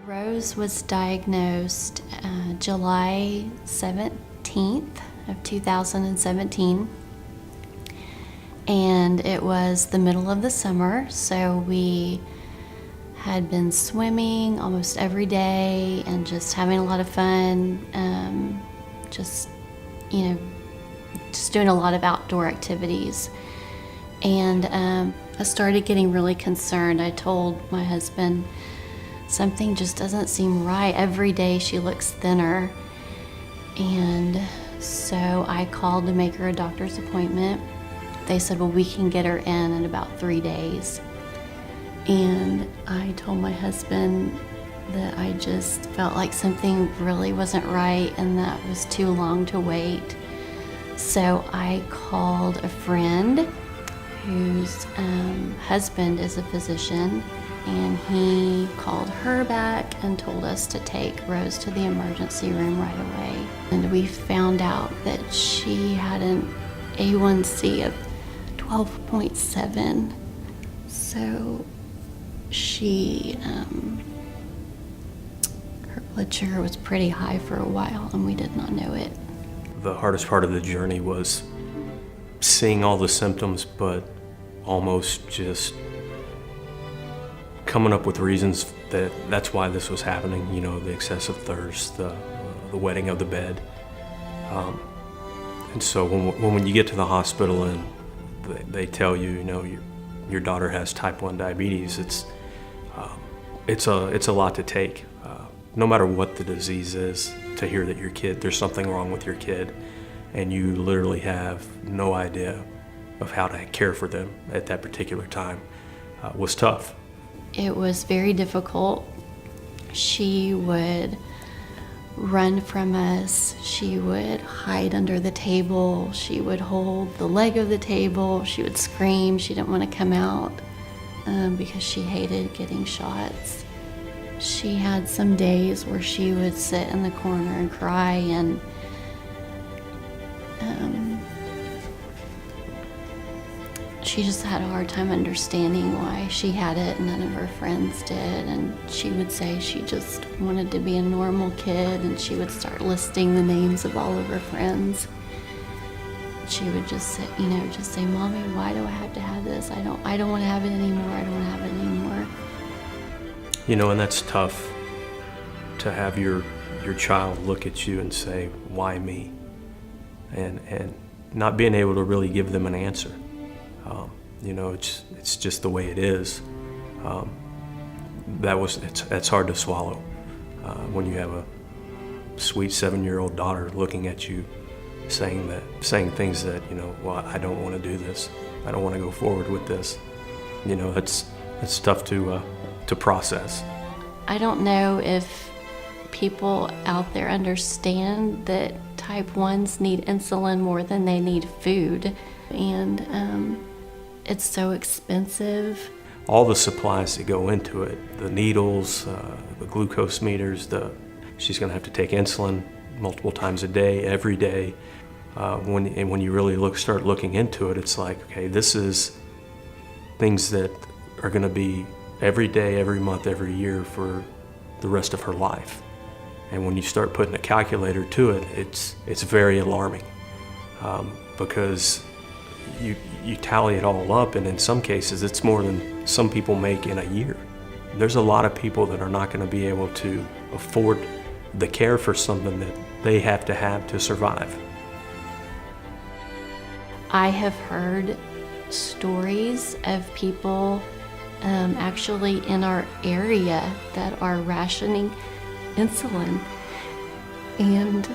Rose was diagnosed July 17th of 2017, and it was the middle of the summer, so we had been swimming almost every day and just having a lot of fun, just doing a lot of outdoor activities. And I started getting really concerned. I told my husband, something just doesn't seem right. Every day she looks thinner. And so I called to make her a doctor's appointment. They said, well, we can get her in about 3 days. And I told my husband that I just felt like something really wasn't right and that was too long to wait. So I called a friend whose husband is a physician, and he called her back and told us to take Rose to the emergency room right away. And we found out that she had an A1C of 12.7. So her blood sugar was pretty high for a while, and we did not know it. The hardest part of the journey was seeing all the symptoms, but almost just coming up with reasons that's why this was happening. The excessive thirst, the wetting of the bed. And so when you get to the hospital and they tell you, your daughter has type 1 diabetes, it's a lot to take. No matter what the disease is, to hear that there's something wrong with your kid, and you literally have no idea of how to care for them at that particular time, was tough. It was very difficult. She would run from us. She would hide under the table. She would hold the leg of the table. She would scream. She didn't want to come out because she hated getting shots. She had some days where she would sit in the corner and cry, and she just had a hard time understanding why she had it and none of her friends did. And she would say she just wanted to be a normal kid, and she would start listing the names of all of her friends. She would just say, just say, Mommy, why do I have to have this? I don't want to have it anymore. I don't want to have it anymore. And that's tough to have your child look at you and say, why me? And not being able to really give them an answer. It's just the way it is. That's hard to swallow when you have a sweet 7-year-old daughter looking at you saying things that, well, I don't want to do this. I don't want to go forward with this. It's tough to process. I don't know if people out there understand that type 1s need insulin more than they need food, and it's so expensive. All the supplies that go into it, the needles, the glucose meters, she's going to have to take insulin multiple times a day, every day. When you really start looking into it, it's like, okay, this is things that are going to be every day, every month, every year for the rest of her life. And when you start putting a calculator to it, it's very alarming, because you tally it all up, and in some cases it's more than some people make in a year. There's a lot of people that are not going to be able to afford the care for something that they have to survive. I have heard stories of people actually in our area that are rationing insulin, and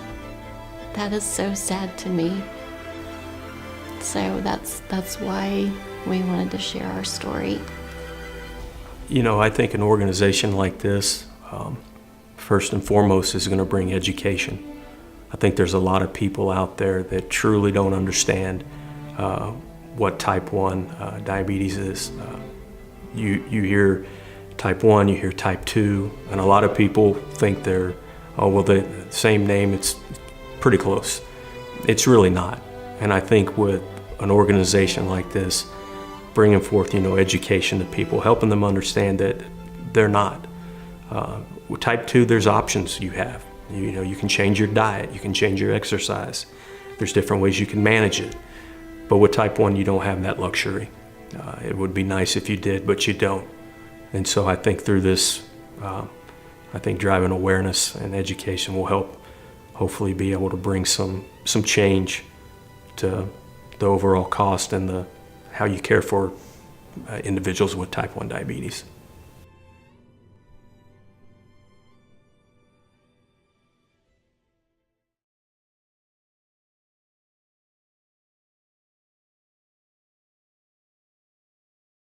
that is so sad to me. So that's why we wanted to share our story. I think an organization like this, first and foremost, is going to bring education. I think there's a lot of people out there that truly don't understand what type 1 diabetes is. You hear type 1, you hear type 2, and a lot of people think they're, the same name, it's pretty close. It's really not. And I think with an organization like this, bringing forth, education to people, helping them understand that they're not. With type 2, there's options you have. You know, you can change your diet, you can change your exercise. There's different ways you can manage it. But with type 1, you don't have that luxury. It would be nice if you did, but you don't. And so I think through this, I think driving awareness and education will help hopefully be able to bring some change to the overall cost and how you care for individuals with type 1 diabetes.